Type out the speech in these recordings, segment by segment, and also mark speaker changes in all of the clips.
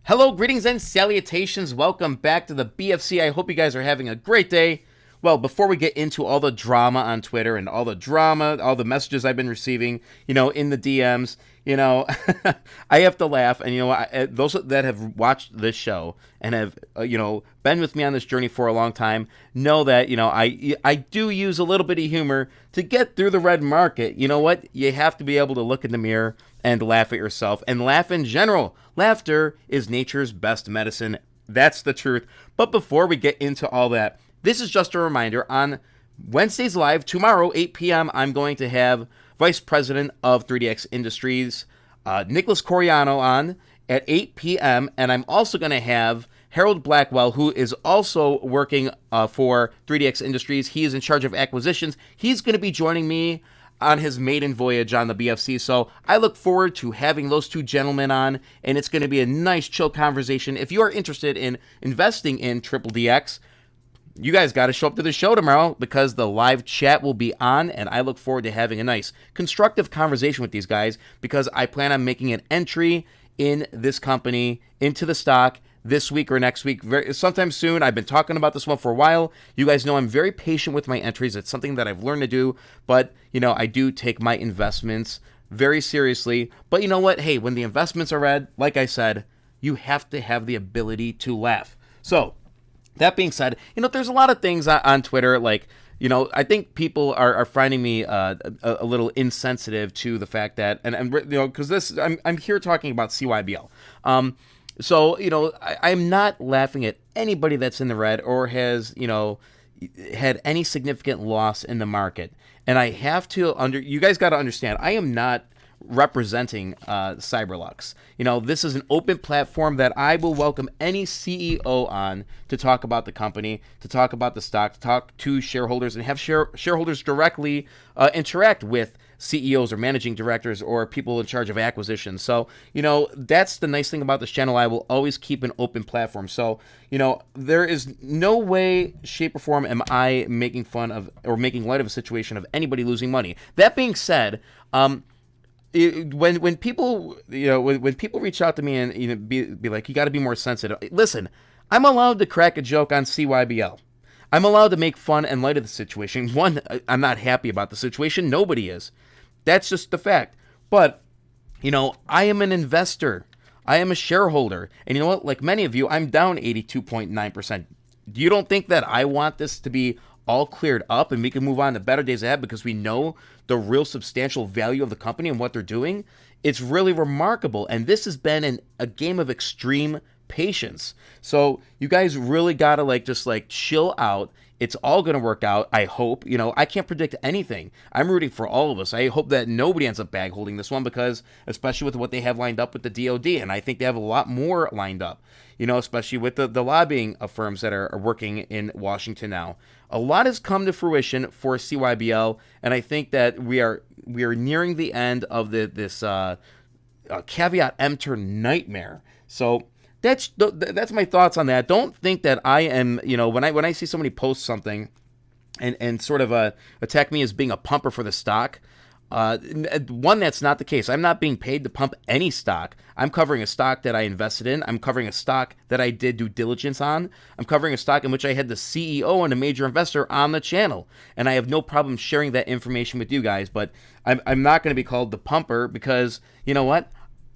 Speaker 1: Hello, greetings and salutations. Welcome back to the BFC. I hope you guys are having a great day. Well, before we get into all the drama on Twitter and all the drama, all the messages I've been receiving, in the DMs, I have to laugh. And, those that have watched this show and have, been with me on this journey for a long time know that, I do use a little bit of humor to get through the red market. You know what? You have to be able to look in the mirror and laugh at yourself and laugh in general. Laughter is nature's best medicine. That's the truth. But before we get into all that, this is just a reminder. On Wednesdays Live, tomorrow, 8 p.m., I'm going to have Vice President of 3DX Industries, Nicholas Coriano, on at 8 p.m., and I'm also going to have Harold Blackwell, who is also working for 3DX Industries. He is in charge of acquisitions. He's going to be joining me on his maiden voyage on the BFC. So I look forward to having those two gentlemen on, and it's going to be a nice, chill conversation. If you are interested in investing in Triple DX, you guys got to show up to the show tomorrow because the live chat will be on, and I look forward to having a nice, constructive conversation with these guys because I plan on making an entry in this company into the stock this week or next week, sometime soon. I've been talking about this one for a while. You guys know I'm very patient with my entries. It's something that I've learned to do, but, I do take my investments very seriously. But you know what? Hey, when the investments are red, like I said, you have to have the ability to laugh. So, that being said, there's a lot of things on Twitter, like, I think people are finding me a little insensitive to the fact that, and because I'm here talking about CYBL. So, I'm not laughing at anybody that's in the red or has, had any significant loss in the market. And I have to, you guys got to understand, I am not representing CyberLux. This is an open platform that I will welcome any CEO on to talk about the company, to talk about the stock, to talk to shareholders, and have shareholders directly interact with CEOs or managing directors or people in charge of acquisitions. So, that's the nice thing about this channel. I will always keep an open platform. So, there is no way, shape, or form am I making fun of or making light of a situation of anybody losing money. That being said, when people when people reach out to me and be like, you got to be more sensitive. Listen, I'm allowed to crack a joke on CYBL. I'm allowed to make fun and light of the situation. One, I'm not happy about the situation. Nobody is. That's just the fact. But I am an investor. I am a shareholder. And you know what? Like many of you, I'm down 82.9%. You don't think that I want this to be all cleared up and we can move on to better days ahead because we know the real substantial value of the company and what they're doing? It's really remarkable. And this has been a game of extreme patience. So you guys really got to just chill out. It's all going to work out, I hope. I can't predict anything. I'm rooting for all of us. I hope that nobody ends up bag holding this one because, especially with what they have lined up with the DOD, and I think they have a lot more lined up, especially with the lobbying firms that are working in Washington now. A lot has come to fruition for CYBL, and I think that we are nearing the end of this caveat emptor nightmare. So that's my thoughts on that. Don't think that I am, when I see somebody post something and sort of attack me as being a pumper for the stock. One, that's not the case. I'm not being paid to pump any stock. I'm covering a stock that I invested in. I'm covering a stock that I did due diligence on. I'm covering a stock in which I had the CEO and a major investor on the channel. And I have no problem sharing that information with you guys. But I'm not going to be called the pumper because, you know what?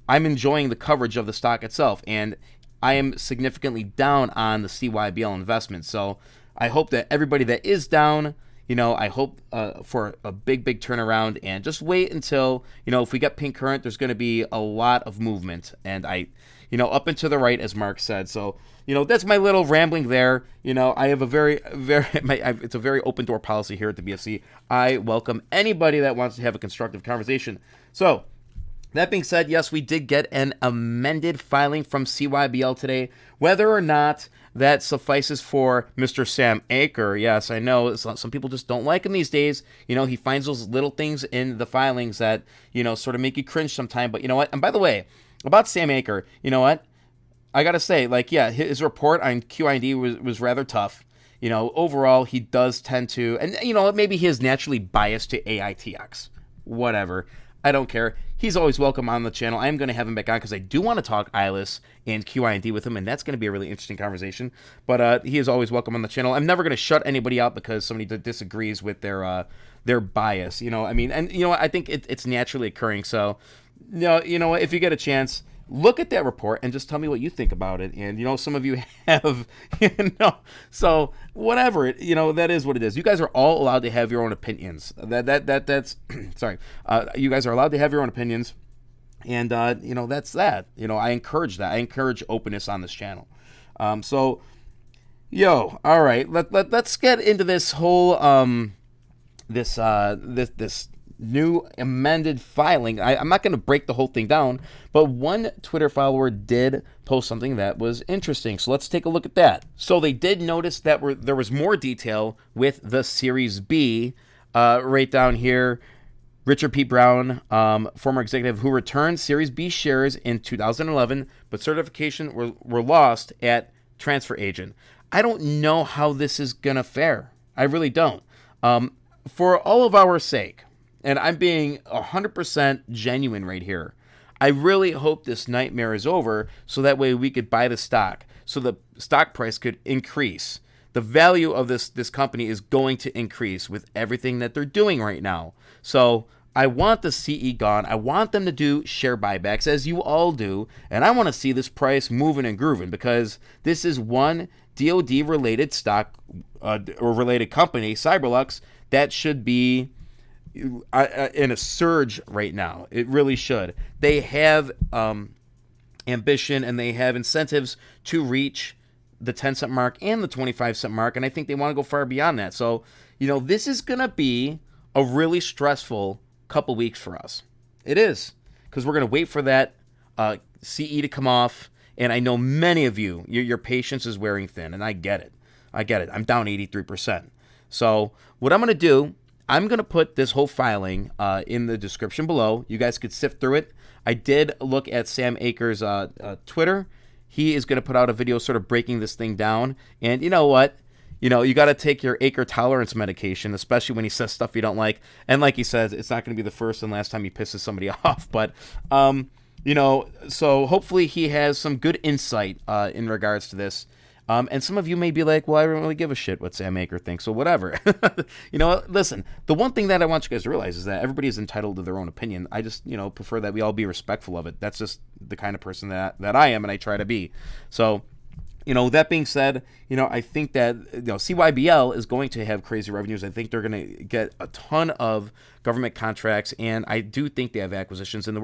Speaker 1: I'm enjoying the coverage of the stock itself. And I am significantly down on the CYBL investment. So I hope that everybody that is down, I hope for a big turnaround, and just wait until, if we get pink current, there's going to be a lot of movement, and up and to the right, as Mark said. So, that's my little rambling there. I have a it's a very open door policy here at the BFC. I welcome anybody that wants to have a constructive conversation. So, that being said, yes, we did get an amended filing from CYBL today. Whether or not that suffices for Mr. Sam Akers, yes, I know some people just don't like him these days. He finds those little things in the filings that, sort of make you cringe sometimes. But you know what? And by the way, about Sam Akers, you know what? I got to say, his report on QID was rather tough. Overall, he does tend to, and maybe he is naturally biased to AITX. Whatever. I don't care. He's always welcome on the channel. I am going to have him back on because I do want to talk ILIS and QIND with him, and that's going to be a really interesting conversation. But he is always welcome on the channel. I'm never going to shut anybody out because somebody disagrees with their bias. I mean, and I think it's naturally occurring. So, if you get a chance, look at that report and just tell me what you think about it. And, some of you have, so whatever, that is what it is. You guys are all allowed to have your own opinions. That's, sorry. You guys are allowed to have your own opinions. And, that's that. I encourage that. I encourage openness on this channel. All right. Let's get into this whole, this new amended filing. I'm not going to break the whole thing down, but one Twitter follower did post something that was interesting. So let's take a look at that. So they did notice that there was more detail with the Series B right down here. Richard P. Brown, former executive who returned Series B shares in 2011, but certification were lost at transfer agent. I don't know how this is going to fare. I really don't. For all of our sake, and I'm being 100% genuine right here, I really hope this nightmare is over so that way we could buy the stock, so the stock price could increase. The value of this company is going to increase with everything that they're doing right now. So I want the CE gone. I want them to do share buybacks, as you all do, and I want to see this price moving and grooving because this is one DoD-related stock or related company, CyberLux, that should be in a surge right now. It really should. They have ambition and they have incentives to reach the 10-cent mark and the 25-cent mark, and I think they want to go far beyond that. So, this is going to be a really stressful couple weeks for us. It is, because we're going to wait for that CE to come off, and I know many of you, your patience is wearing thin, and I get it. I'm down 83%. So what I'm going to do, I'm going to put this whole filing in the description below. You guys could sift through it. I did look at Sam Akers' Twitter. He is going to put out a video sort of breaking this thing down. And you know what? You got to take your Aker tolerance medication, especially when he says stuff you don't like. And like he says, it's not going to be the first and last time he pisses somebody off. But, so hopefully he has some good insight in regards to this. And some of you may be like, well, I don't really give a shit what Sam Akers thinks, so whatever. Listen, the one thing that I want you guys to realize is that everybody is entitled to their own opinion. I just, prefer that we all be respectful of it. That's just the kind of person that I am and I try to be. So, that being said, I think that, CYBL is going to have crazy revenues. I think they're going to get a ton of government contracts, and I do think they have acquisitions in the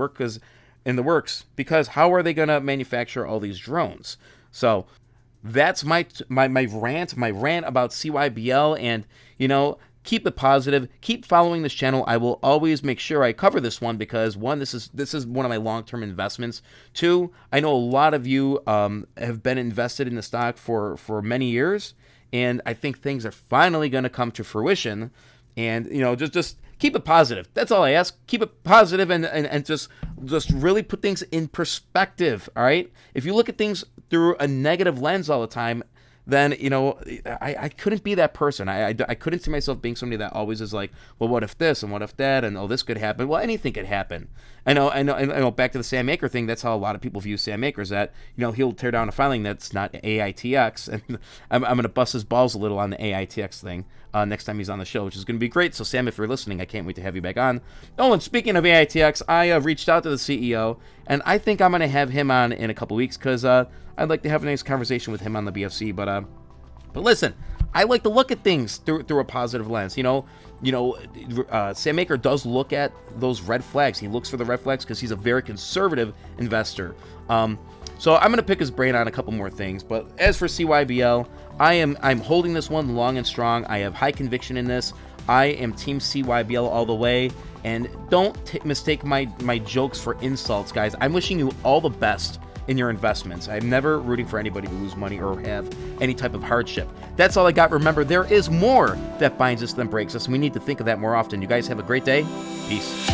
Speaker 1: works because how are they going to manufacture all these drones? So that's my rant about CYBL, and keep it positive. Keep following this channel. I will always make sure I cover this one because one, this is one of my long-term investments. Two, I know a lot of you have been invested in the stock for many years, and I think things are finally going to come to fruition. And just keep it positive. That's all I ask. Keep it positive and just really put things in perspective. All right. If you look at things through a negative lens all the time, then I couldn't be that person. I couldn't see myself being somebody that always is like, well, what if this and what if that, and this could happen. Well, anything could happen. I know. Back to the Sam Akers thing. That's how a lot of people view Sam Akers. That he'll tear down a filing that's not AITX, and I'm gonna bust his balls a little on the AITX thing next time he's on the show, which is gonna be great. So Sam, if you're listening, I can't wait to have you back on. Oh, and speaking of AITX, I reached out to the CEO, and I think I'm gonna have him on in a couple weeks because I'd like to have a nice conversation with him on the BFC. But listen, I like to look at things through a positive lens. Sam Akers does look at those red flags. He looks for the red flags because he's a very conservative investor. So I'm gonna pick his brain on a couple more things. But as for CYBL, I'm holding this one long and strong. I have high conviction in this. I am Team CYBL all the way. And don't mistake my jokes for insults, guys. I'm wishing you all the best in your investments. I'm never rooting for anybody to lose money or have any type of hardship. That's all I got. Remember, there is more that binds us than breaks us, and we need to think of that more often. You guys have a great day. Peace.